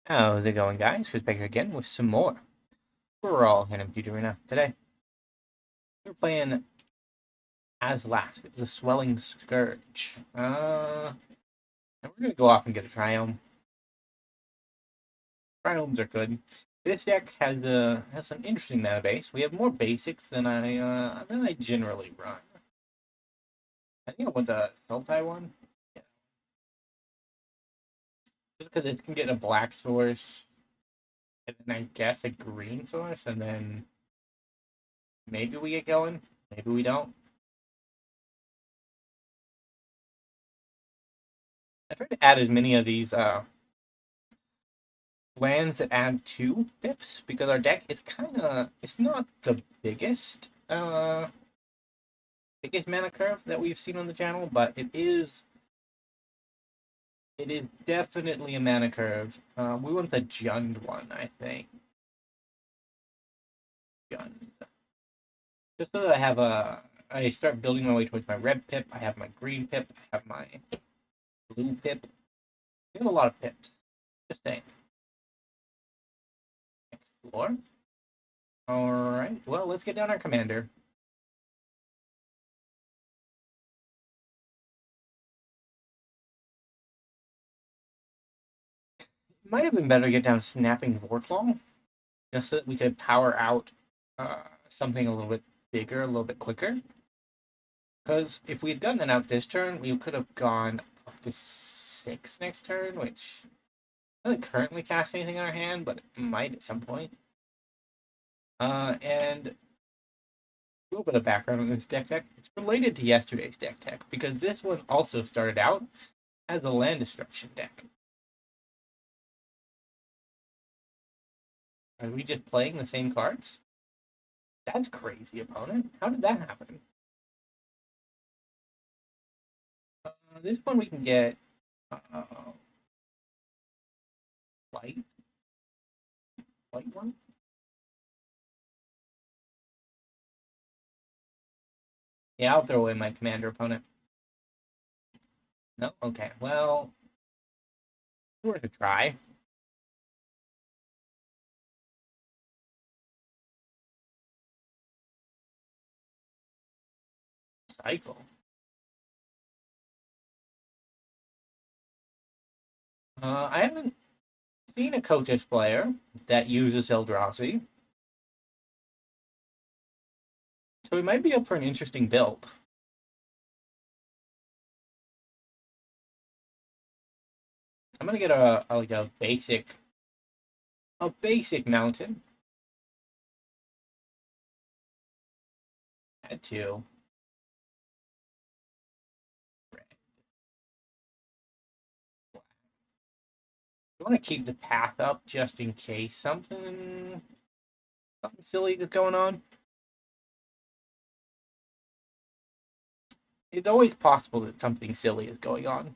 How's it going, guys? Chris Baker again with some more Brawl and Beauty Arena. Today, we're playing Azlask, the Swelling Scourge. And we're gonna go off and get a Triome. Triomes are good. This deck has some interesting mana base. We have more basics than I generally run. I think I want the Sultai one. Yeah. Just because it can get a black source, and then I guess a green source, and then maybe we get going. Maybe we don't. I tried to add as many of these lands that add 2 pips because our deck is it's not the biggest mana curve that we've seen on the channel, but it is definitely a mana curve. We want the Jund one, I think. Jund. Just so that I start building my way towards my red pip. I have my green pip. I have my blue pip. We have a lot of pips. Just saying. Explore. All right. Well, let's get down our commander. Might have been better to get down Snapping Vorklong, just so that we could power out something a little bit bigger, a little bit quicker. Because if we had gotten it out this turn, we could have gone up to 6 next turn, which doesn't currently cast anything in our hand, but it might at some point. And a little bit of background on this deck tech. It's related to yesterday's deck tech, because this one also started out as a land destruction deck. Are we just playing the same cards? That's crazy, opponent. How did that happen? This one we can get light one. Yeah, I'll throw away my commander opponent. No, okay. Well, worth a try. Cycle. I haven't seen a coaches player that uses Eldrazi, so we might be up for an interesting build. I'm gonna get a basic mountain. Add 2. Red. I want to keep the path up just in case something silly is going on. It's always possible that something silly is going on.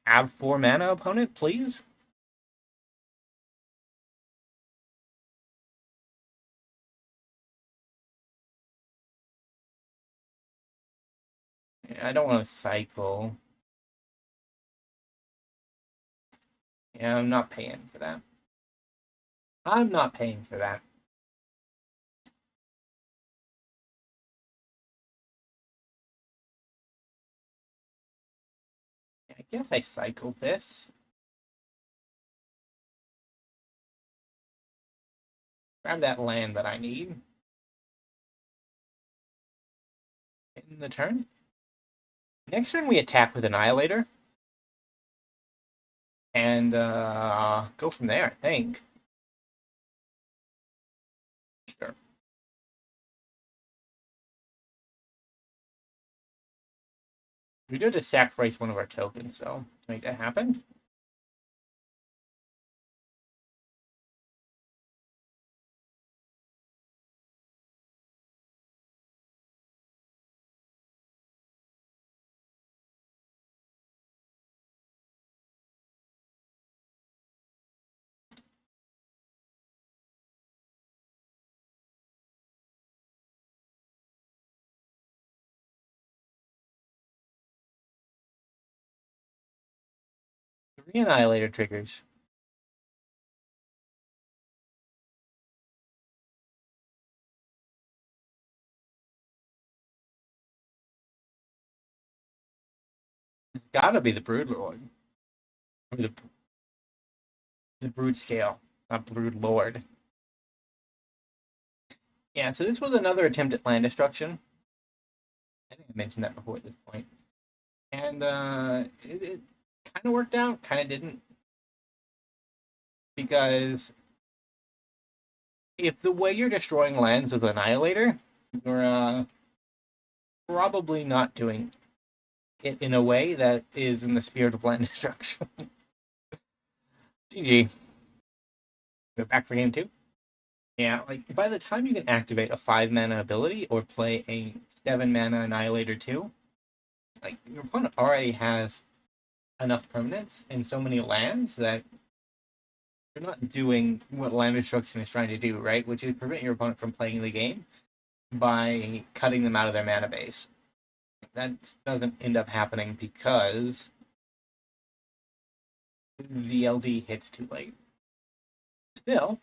Have 4 mana, opponent, please. I don't want to cycle. Yeah, I'm not paying for that. I'm not paying for that. I guess I cycle this. Grab that land that I need. In the turn. Next turn we attack with Annihilator. And go from there, I think. Sure. We do have to sacrifice one of our tokens, though, to make that happen. The Annihilator triggers. It's gotta be the Brood Lord. Or the Brood Scale, not Brood Lord. Yeah, so this was another attempt at land destruction. I think I mentioned that before at this point. And it kind of worked out, kind of didn't. Because if the way you're destroying lands is Annihilator, you're probably not doing it in a way that is in the spirit of land destruction. GG. Go back for game 2. Yeah, like by the time you can activate a 5-mana ability or play a 7-mana Annihilator 2, like your opponent already has enough permanence in so many lands that you're not doing what land destruction is trying to do, right? Which is prevent your opponent from playing the game by cutting them out of their mana base. That doesn't end up happening because the LD hits too late. Still,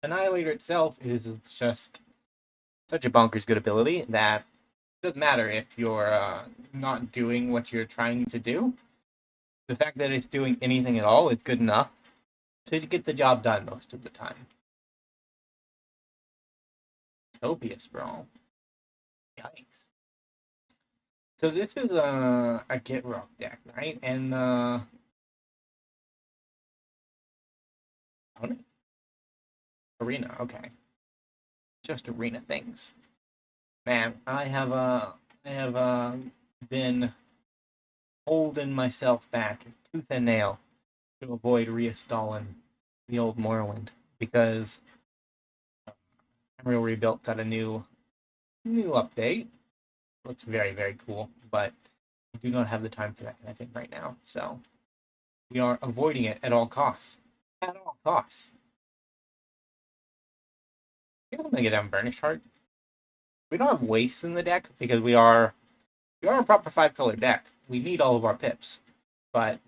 Annihilator itself is just such a bonkers good ability that it doesn't matter if you're not doing what you're trying to do. The fact that it's doing anything at all is good enough to get the job done most of the time. Copious Brawl. Yikes. So this is a Get Rock deck, right? And Arena, okay. Just arena things. Man, I have been holding myself back tooth and nail to avoid reinstalling the old Morrowind because Real Rebuilt got a new update. Looks very, very cool, but I do not have the time for that kind of thing right now. So we are avoiding it at all costs. At all costs. I think I'm gonna get down Burnished Hart. We don't have wastes in the deck because we are a proper 5-color deck. We need all of our pips, but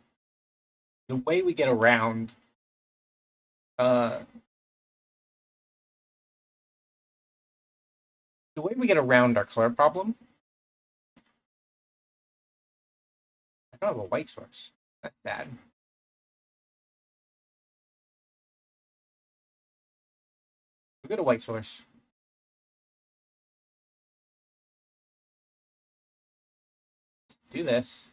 the way we get around uh our color problem. I don't have a white source. That's bad. We go to white source. Do this.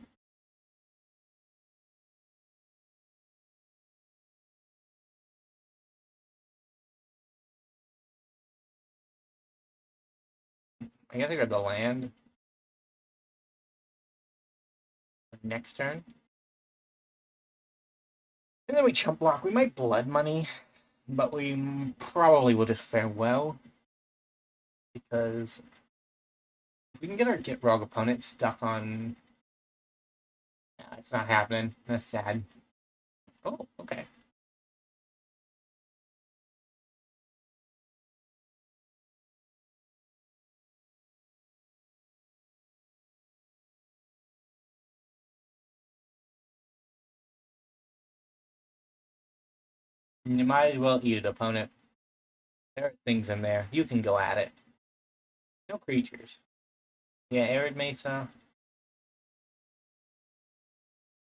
I guess I grab the land. Next turn. And then we chump block. We might blood money, but we probably will just fare well. Because if we can get our Get Rog opponent stuck on... Yeah, it's not happening. That's sad. Oh, okay. You might as well eat it, opponent. There are things in there. You can go at it. No creatures. Yeah, Arid Mesa.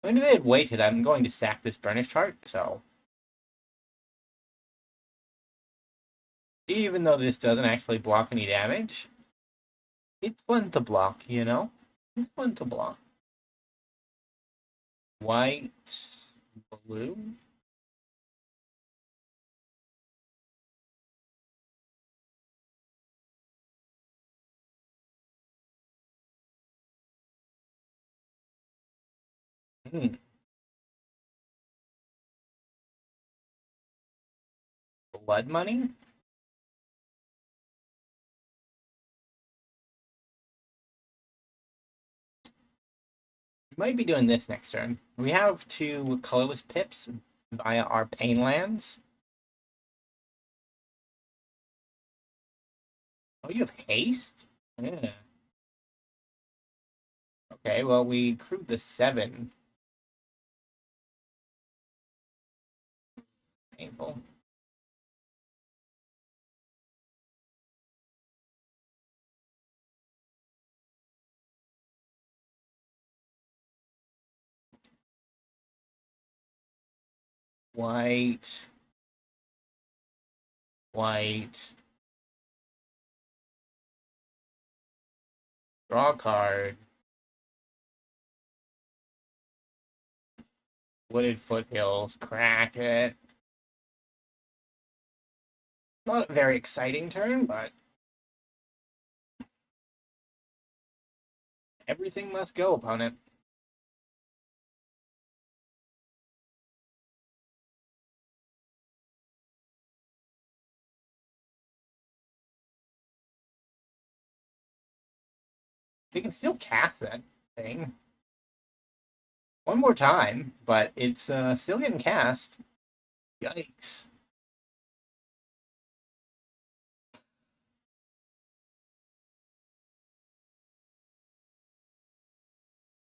When they had waited, I'm going to sack this Burnished Heart, so... Even though this doesn't actually block any damage, it's fun to block, you know? It's fun to block. White, blue. Hmm. Blood money? We might be doing this next turn. We have 2 colorless pips via our pain lands. Oh, you have haste? Yeah. Okay, well, we crewed the 7. painful. White. White. Draw a card. Wooded Foothills. Crack it. Not a very exciting turn, but everything must go, opponent. They can still cast that thing one more time, but it's still getting cast. Yikes.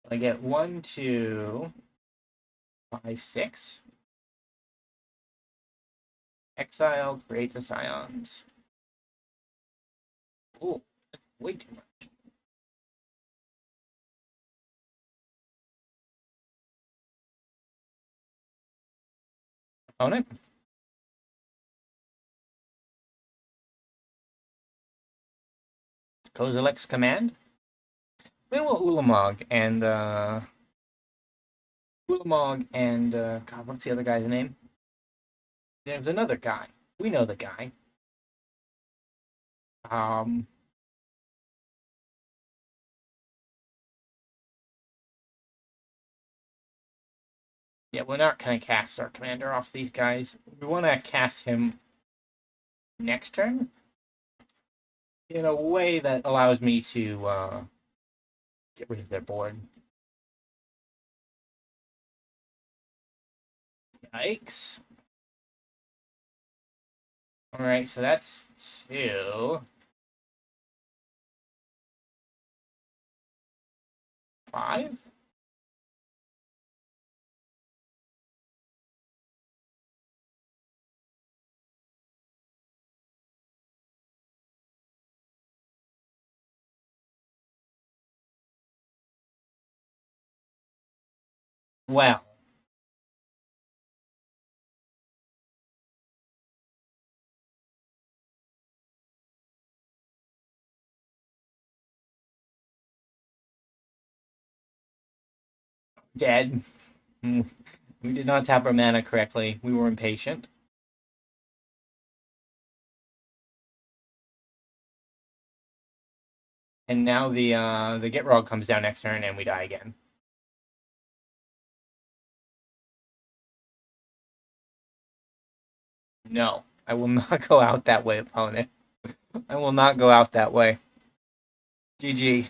I get 1, 2, 5, 6. Exile, create the Scions. Oh, that's way too much. Opponent. Kozilek's command. Minimal Ulamog and God, what's the other guy's name? There's another guy. We know the guy. Yeah, we're not gonna cast our commander off these guys. We want to cast him next turn in a way that allows me to get rid of their board. Yikes. Alright, so that's 2. 5? Well, dead. We did not tap our mana correctly. We were impatient. And now the Get Rog comes down next turn and we die again. No, I will not go out that way, opponent. I will not go out that way. GG.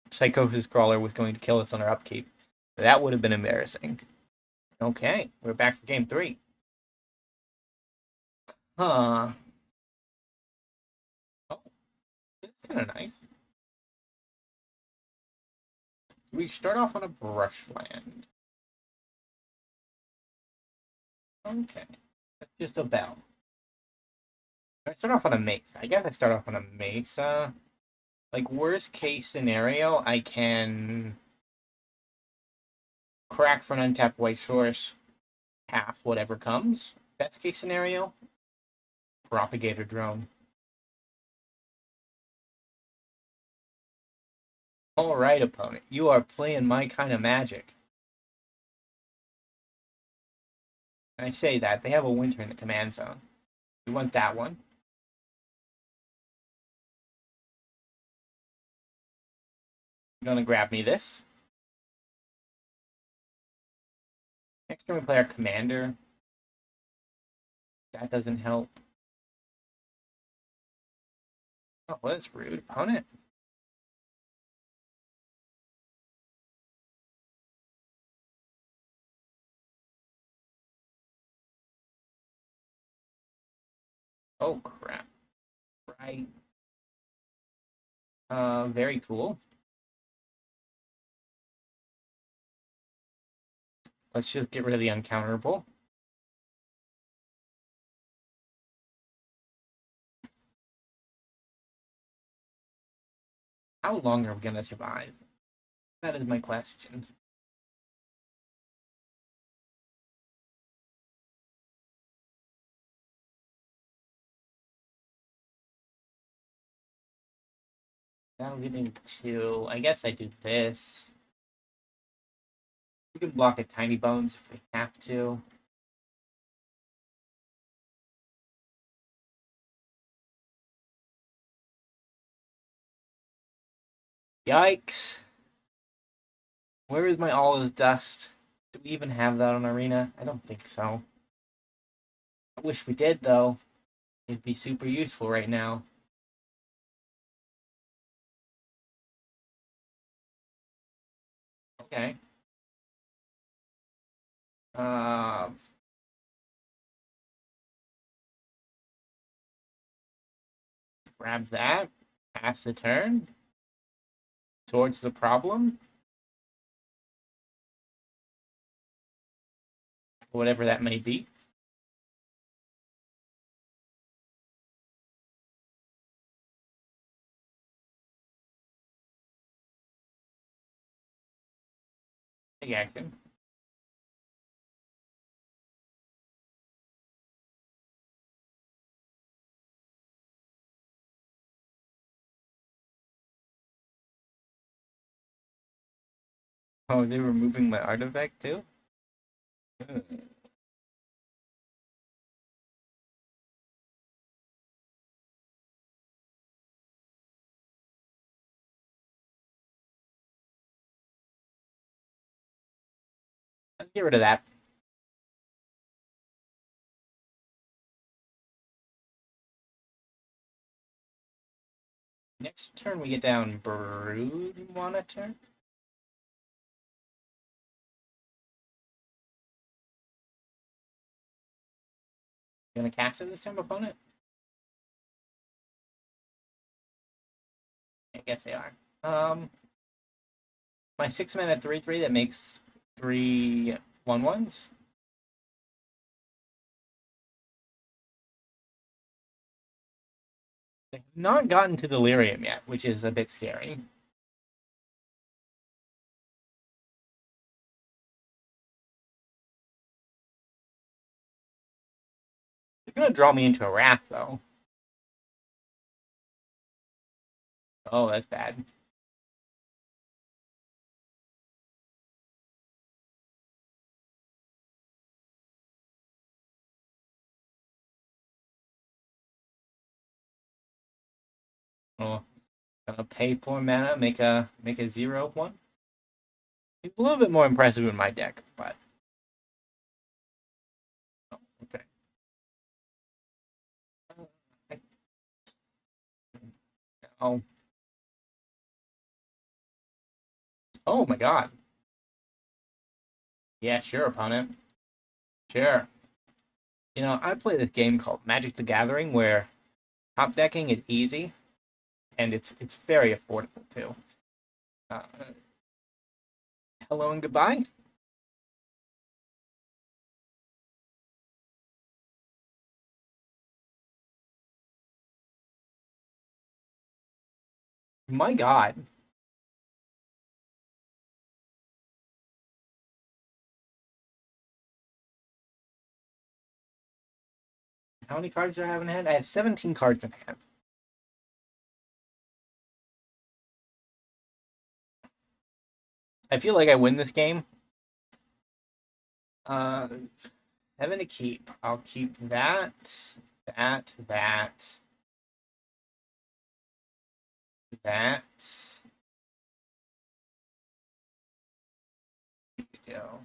Psychosis Crawler was going to kill us on our upkeep. That would have been embarrassing. Okay, we're back for game 3. Huh. Oh, this is kind of nice. We start off on a brushland. Okay, that's just a bell. I start off on a mesa. I guess I start off on a mesa. Like, worst case scenario, I can crack for an untapped white source, half whatever comes. Best case scenario, Propagator Drone. All right, opponent, you are playing my kind of magic. And I say that they have a winter in the command zone. We want that one. You're gonna grab me this. Next turn we play our commander. That doesn't help. Oh, well, that's rude, opponent. Oh crap. Right. Very cool. Let's just get rid of the uncounterable. How long are we gonna survive? That is my question. That'll get me 2. I guess I do this. We can block a Tiny Bones if we have to. Yikes. Where is my All Is Dust? Do we even have that on Arena? I don't think so. I wish we did, though. It'd be super useful right now. Okay. Uh, grab that. Pass the turn. Towards the problem. Whatever that may be. Take action. Oh, they're removing my artifact too? Let's get rid of that. Next turn we get down Brood Monitor. Gonna cast it this time, opponent? I guess they are. My 6-mana 3/3 that makes 3 1/1s. They've not gotten to Delirium yet, which is a bit scary. They're gonna draw me into a Wrath, though. Oh, that's bad. Oh, gonna pay 4 mana, make a 0/1. It's a little bit more impressive in my deck, but oh, okay. Oh, oh my god. Yeah, sure, opponent. Sure. You know, I play this game called Magic the Gathering where top decking is easy and it's very affordable too. Uh, hello and goodbye. My god. How many cards do I have in hand? I have 17 cards in hand. I feel like I win this game. Uh, 7 to keep. I'll keep that, that, that, that. Go.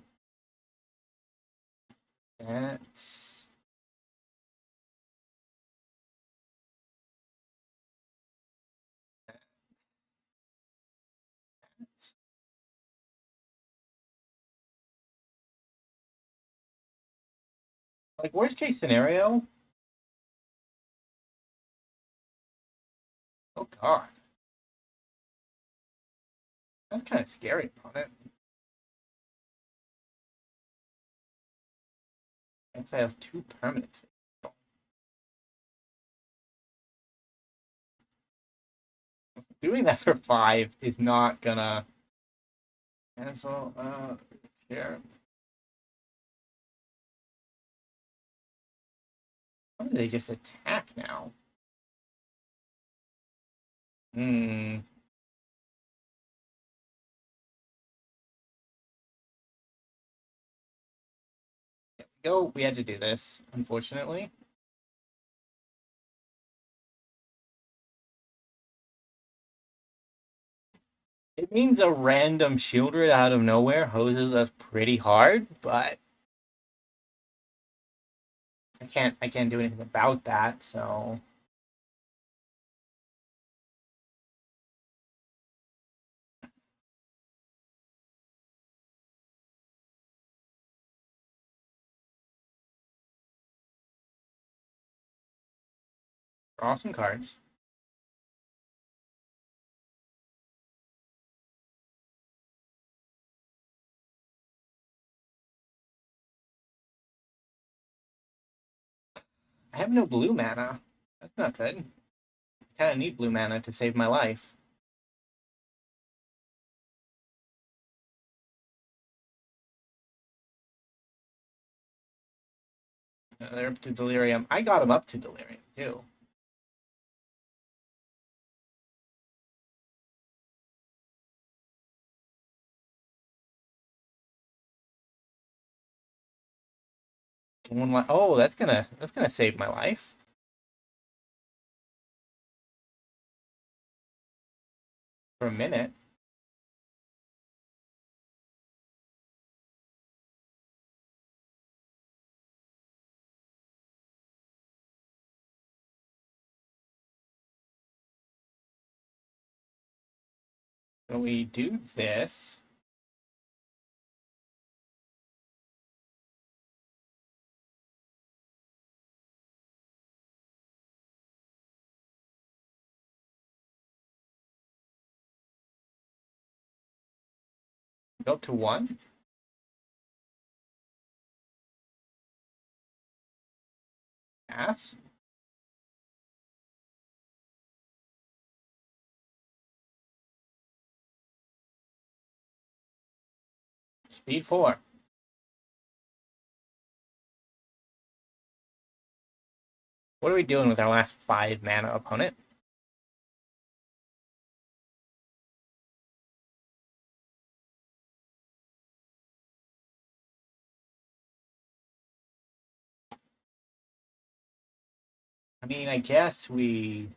That. Like, worst case scenario. Oh god. That's kind of scary on it. Guess I have 2 permanents. doing that for 5 is not gonna cancel. Here. Why do they just attack now? Hmm. Go. We had to do this, unfortunately. It means a random Shieldred out of nowhere hoses us pretty hard, but I can't do anything about that, so draw some cards. I have no blue mana. That's not good. I kinda need blue mana to save my life. They're up to Delirium. I got him up to Delirium, too. Oh, that's gonna save my life. For a minute. So we do this. Go up to 1. Pass. Speed 4. What are we doing with our last 5 mana opponent? I mean, I guess we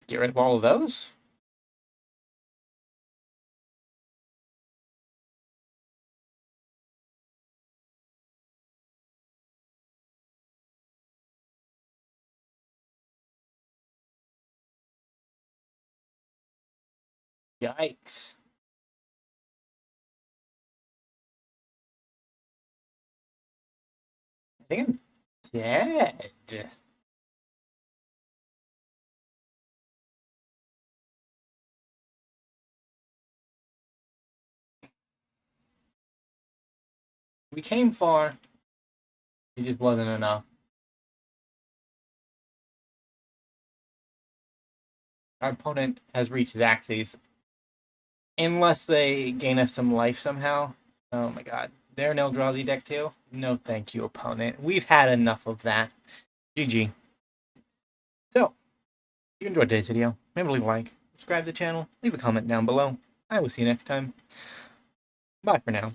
get rid of all of those. Yikes. I think I'm dead. We came far. It just wasn't enough. Our opponent has reached Xaxes. Unless they gain us some life somehow. Oh my god. They're an Eldrazi deck too? No thank you, opponent. We've had enough of that. GG. So, if you enjoyed today's video, remember to leave a like, subscribe to the channel, leave a comment down below. I will see you next time. Bye for now.